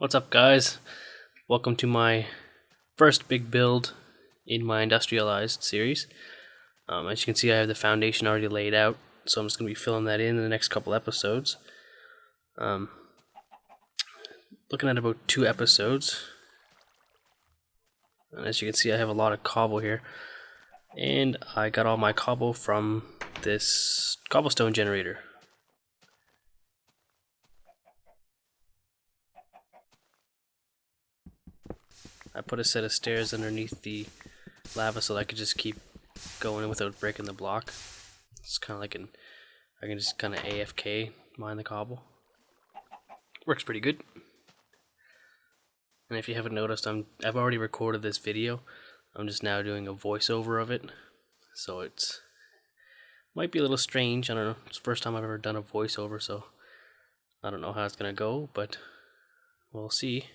What's up, guys? Welcome to my first big build in my Industrialized series. As you can see, I have the foundation already laid out, so I'm just going to be filling that in the next couple episodes. Looking at about 2 episodes. And as you can see, I have a lot of cobble here. And I got all my cobble from this cobblestone generator. I put a set of stairs underneath the lava so that I could just keep going without breaking the block. It's kind of like I can just kind of AFK mine the cobble. Works pretty good. And if you haven't noticed, I've already recorded this video. I'm just now doing a voiceover of it, so it's might be a little strange. I don't know. It's the first time I've ever done a voiceover, so I don't know how it's gonna go, but we'll see.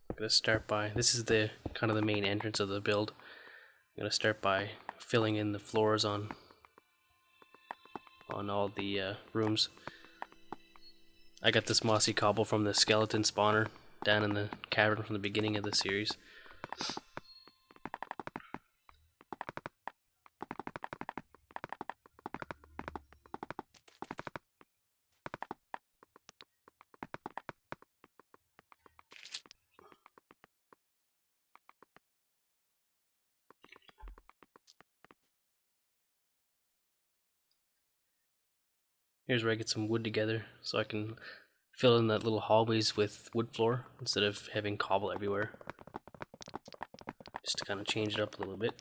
I'm gonna start by, this is the kind of the main entrance of the build. I'm gonna start by filling in the floors on all the rooms. I got this mossy cobble from the skeleton spawner down in the cavern from the beginning of the series. Here's where I get some wood together so I can fill in that little hallways with wood floor instead of having cobble everywhere. Just to kind of change it up a little bit.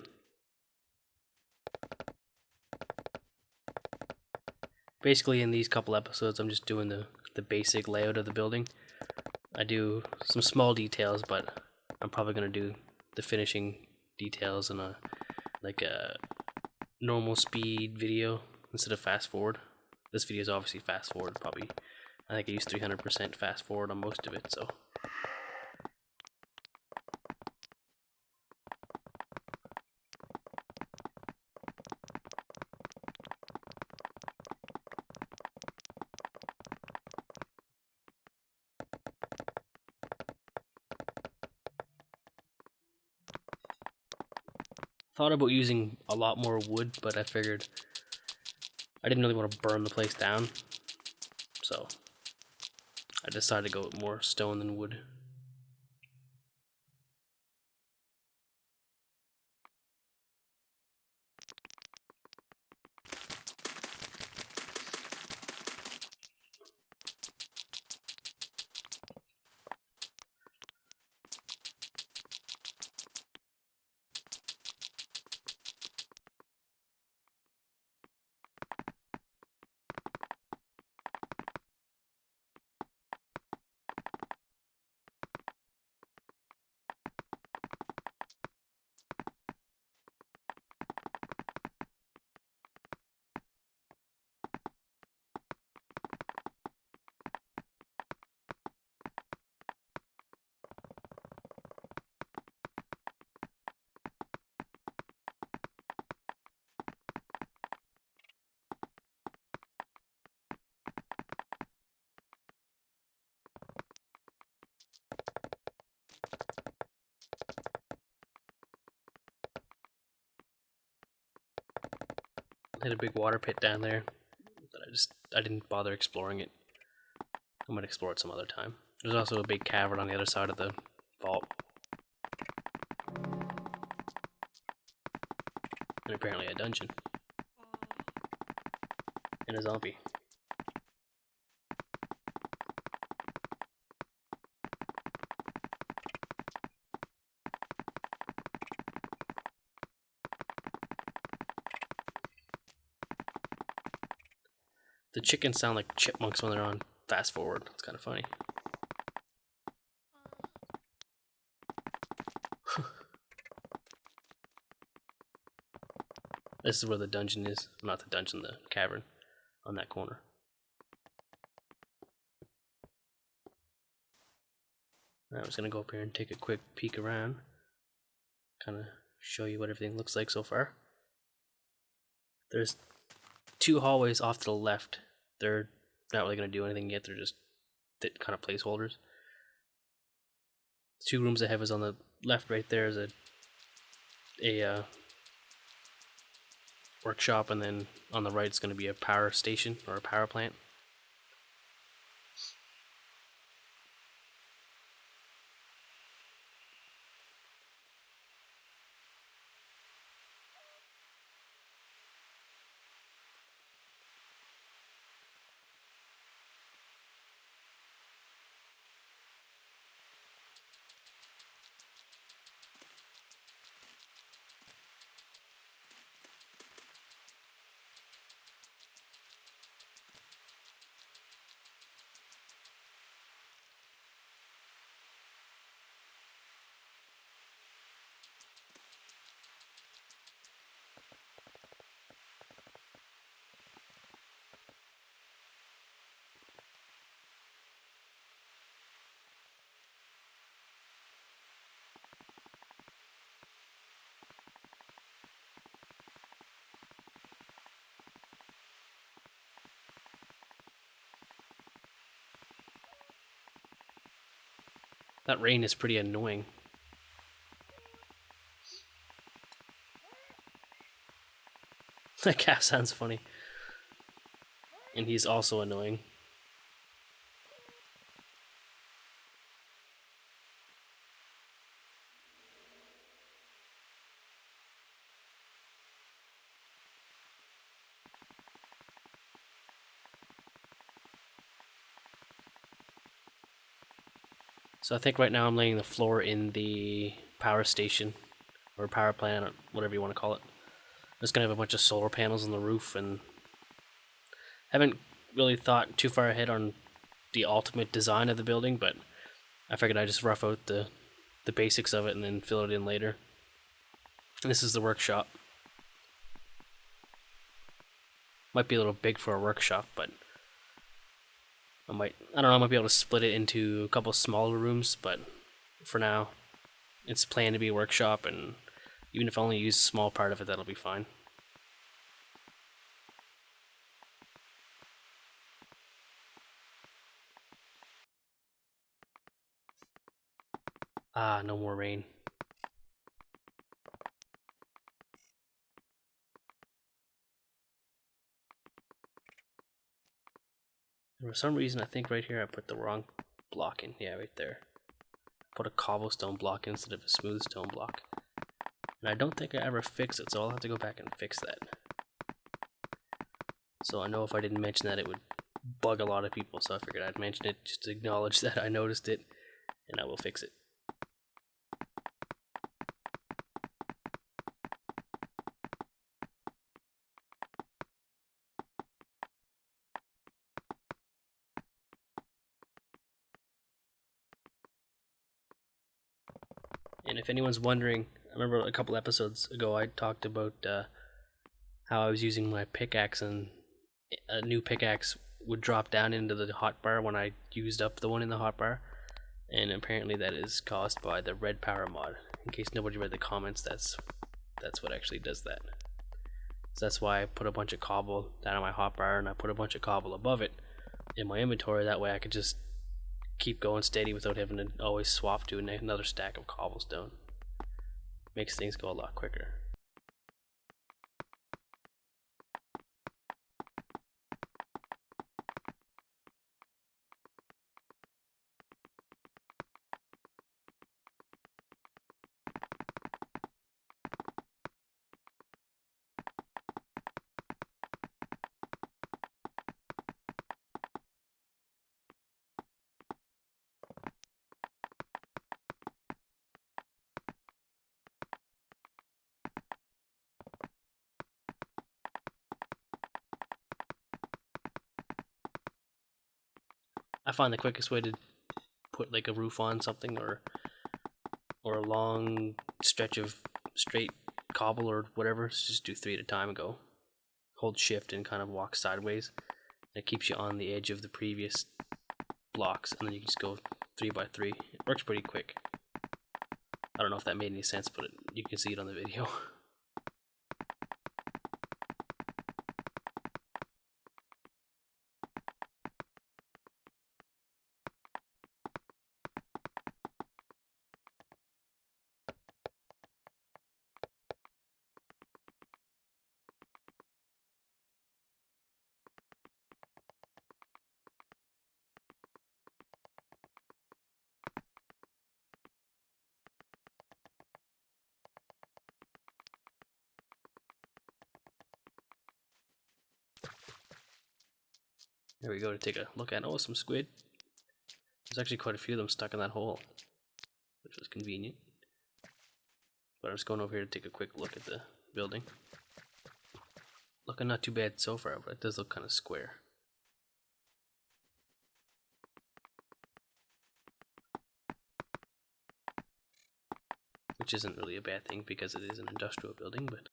Basically, in these couple episodes, I'm just doing the basic layout of the building. I do some small details, but I'm probably going to do the finishing details in a normal speed video instead of fast forward. This video is obviously fast forward, probably. I think I use 300% fast forward on most of it, so. Thought about using a lot more wood, but I figured I didn't really want to burn the place down, so I decided to go with more stone than wood. I had a big water pit down there that I didn't bother exploring it. I'm gonna explore it some other time. There's also a big cavern on the other side of the vault. And apparently a dungeon. And a zombie. The chickens sound like chipmunks when they're on fast forward. It's kind of funny. This is where the dungeon is. Not the dungeon, the cavern. On that corner. Now I'm just going to go up here and take a quick peek around. Kind of show you what everything looks like so far. There's 2 hallways off to the left. They're not really going to do anything yet. They're just kind of placeholders. 2 rooms ahead is on the left. Right there is a workshop, and then on the right it's going to be a power station or a power plant. That rain is pretty annoying. That cat sounds funny. And he's also annoying. So I think right now I'm laying the floor in the power station or power plant or whatever you want to call it. I'm just gonna have a bunch of solar panels on the roof, and haven't really thought too far ahead on the ultimate design of the building, but I figured I'd just rough out the basics of it and then fill it in later. And this is the workshop. Might be a little big for a workshop, but I don't know, I might be able to split it into a couple smaller rooms, but for now, it's planned to be a workshop, and even if I only use a small part of it, that'll be fine. Ah, no more rain. For some reason, I think right here I put the wrong block in. Yeah, right there. Put a cobblestone block instead of a smooth stone block. And I don't think I ever fixed it, so I'll have to go back and fix that. So I know if I didn't mention that, it would bug a lot of people, so I figured I'd mention it just to acknowledge that I noticed it, and I will fix it. And if anyone's wondering, I remember a couple episodes ago I talked about how I was using my pickaxe, and a new pickaxe would drop down into the hotbar when I used up the one in the hotbar, and apparently that is caused by the red power mod. In case nobody read the comments, that's what actually does that. So that's why I put a bunch of cobble down on my hotbar, and I put a bunch of cobble above it in my inventory. That way I could just keep going steady without having to always swap to another stack of cobblestone. Makes things go a lot quicker. I find the quickest way to put like a roof on something, or a long stretch of straight cobble or whatever, is just do 3 at a time and go. Hold shift and kind of walk sideways. And it keeps you on the edge of the previous blocks, and then you can just go 3 by 3. It works pretty quick. I don't know if that made any sense, but you can see it on the video. There we go to take a look at. Oh, some squid. There's actually quite a few of them stuck in that hole, which was convenient. But I'm just going over here to take a quick look at the building. Looking not too bad so far, but it does look kind of square. Which isn't really a bad thing because it is an industrial building, but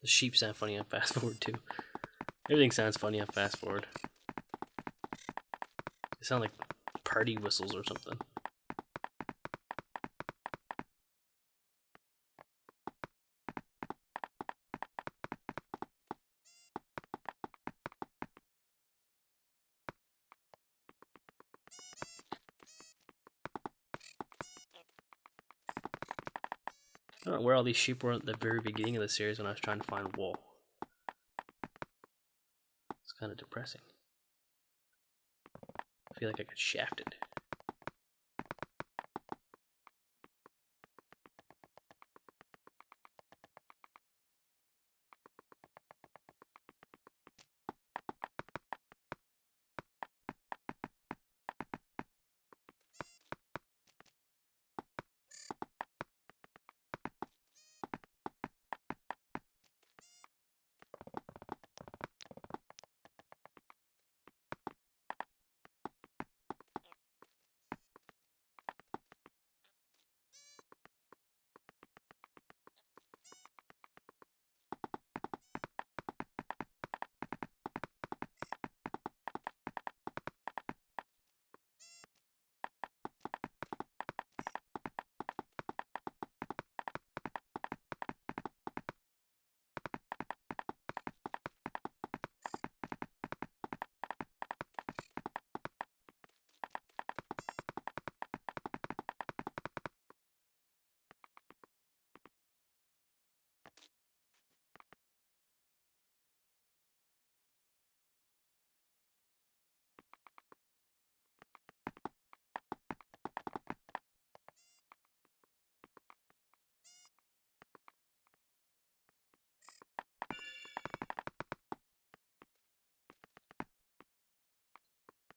the sheep sound funny on fast forward too. Everything sounds funny on fast forward. They sound like party whistles or something. I don't know where all these sheep were at the very beginning of the series when I was trying to find wool. It's kind of depressing. I feel like I got shafted.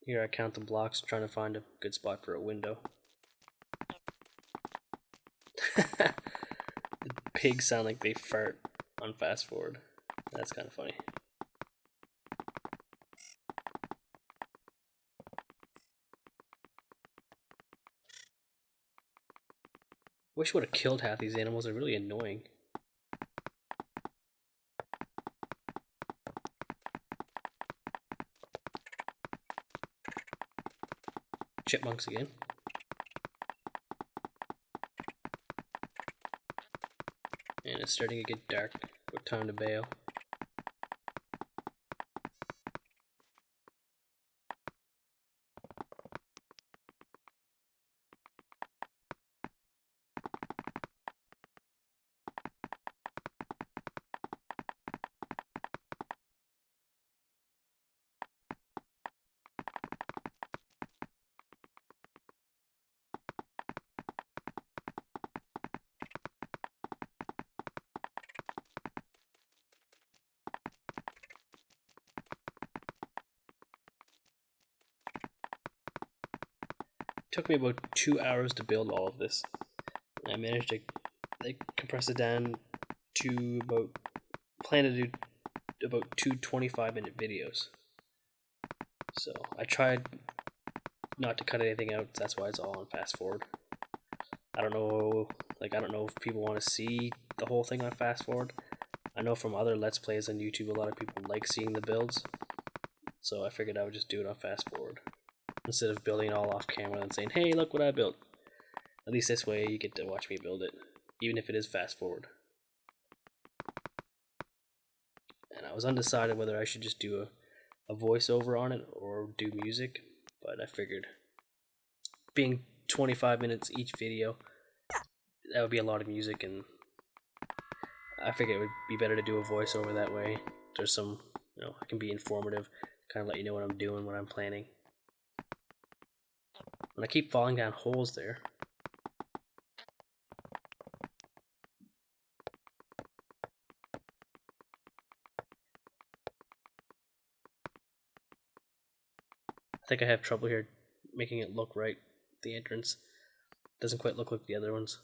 Here I count the blocks, trying to find a good spot for a window. The pigs sound like they fart on fast forward. That's kind of funny. Wish would have killed half these animals. They're really annoying. Chipmunks again. And it's starting to get dark. What time to bail? Took me about 2 hours to build all of this. I managed to compress it down to about, plan to do about 2 25-minute videos. So I tried not to cut anything out, that's why it's all on fast forward. I don't know if people want to see the whole thing on fast forward. I know from other Let's Plays on YouTube, a lot of people like seeing the builds, so I figured I would just do it on fast forward instead of building it all off camera and saying, hey, look what I built. At least this way you get to watch me build it, even if it is fast forward. And I was undecided whether I should just do a voiceover on it or do music, but I figured being 25 minutes each video, that would be a lot of music, and I figured it would be better to do a voiceover that way. There's some, I can be informative, kind of let you know what I'm doing, what I'm planning. And I keep falling down holes there. I think I have trouble here making it look right. The entrance doesn't quite look like the other ones.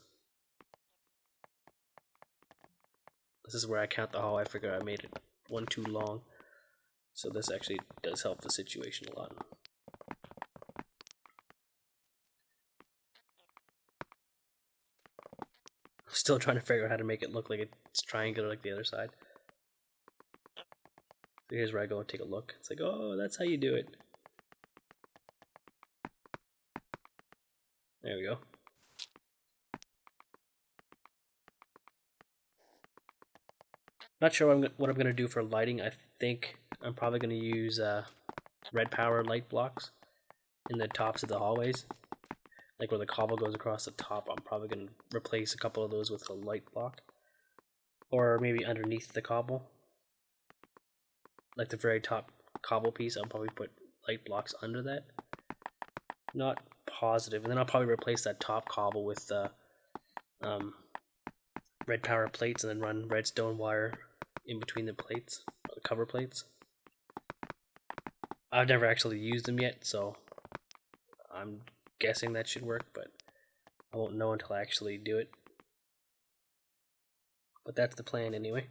This is where I count the hall. I figure I made it one too long. So this actually does help the situation a lot. I'm still trying to figure out how to make it look like it's triangular like the other side. So here's where I go and take a look. It's like, oh, that's how you do it. There we go. Not sure what I'm going to do for lighting. I think I'm probably going to use red power light blocks in the tops of the hallways. Like where the cobble goes across the top, I'm probably going to replace a couple of those with a light block. Or maybe underneath the cobble. Like the very top cobble piece, I'll probably put light blocks under that. Not positive. And then I'll probably replace that top cobble with red power plates and then run redstone wire in between the plates, the cover plates. I've never actually used them yet, so I'm guessing that should work, but I won't know until I actually do it. But that's the plan anyway.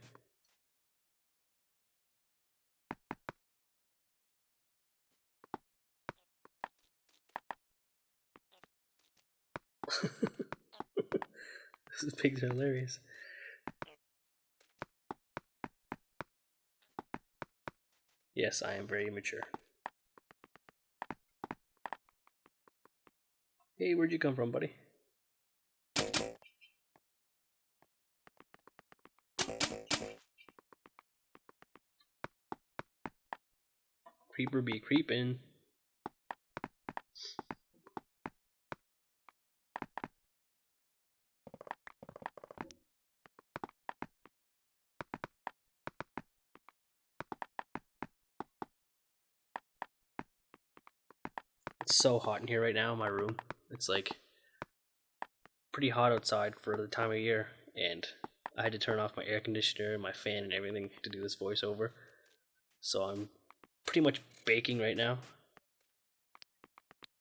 These pigs are hilarious. Yes, I am very immature. Hey, where'd you come from, buddy? Creeper be creepin'. It's so hot in here right now in my room. It's like pretty hot outside for the time of year, and I had to turn off my air conditioner and my fan and everything to do this voiceover. So I'm pretty much baking right now,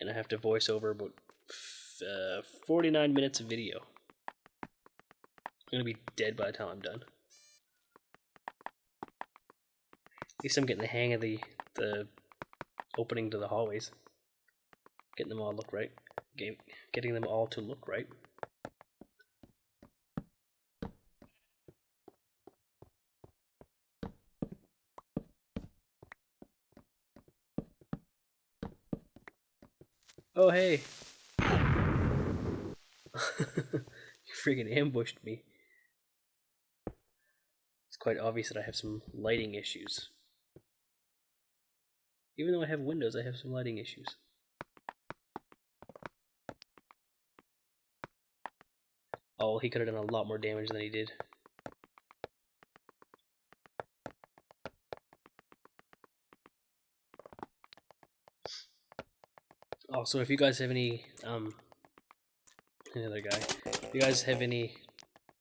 and I have to voice over about 49 minutes of video. I'm gonna be dead by the time I'm done. At least I'm getting the hang of the opening to the hallways. Getting them all to look right. Getting them all to look right. Oh hey! You freaking ambushed me. It's quite obvious that I have some lighting issues. Even though I have windows, I have some lighting issues. Oh, he could have done a lot more damage than he did. Also, if you guys have any, another guy, if you guys have any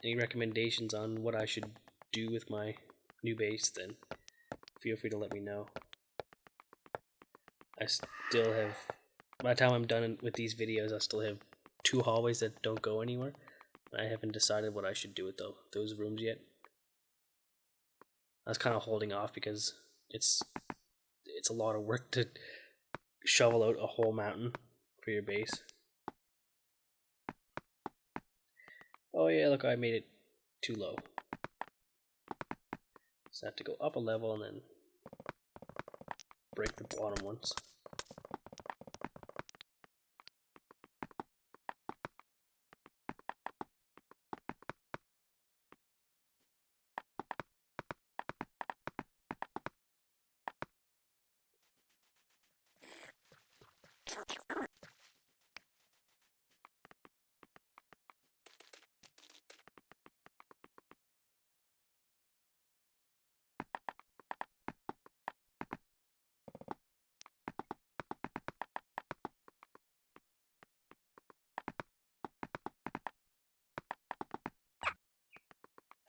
recommendations on what I should do with my new base, then feel free to let me know. I still have, by the time I'm done with these videos, I still have 2 hallways that don't go anywhere. I haven't decided what I should do with those rooms yet. I was kind of holding off because it's a lot of work to shovel out a whole mountain for your base. Oh yeah, look, I made it too low. So I have to go up a level and then break the bottom once.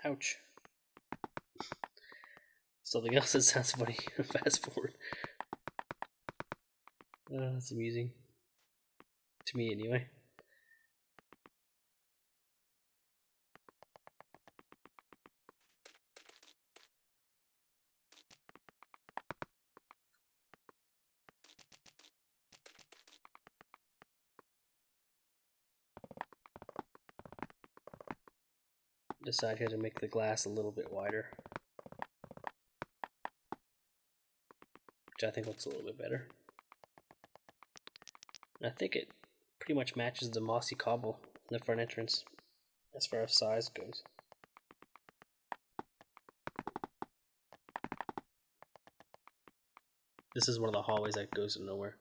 Ouch. Something else that sounds funny. Fast forward. That's amusing. To me, anyway. Decide here to make the glass a little bit wider, which I think looks a little bit better. And I think it pretty much matches the mossy cobble in the front entrance as far as size goes. This is one of the hallways that goes to nowhere.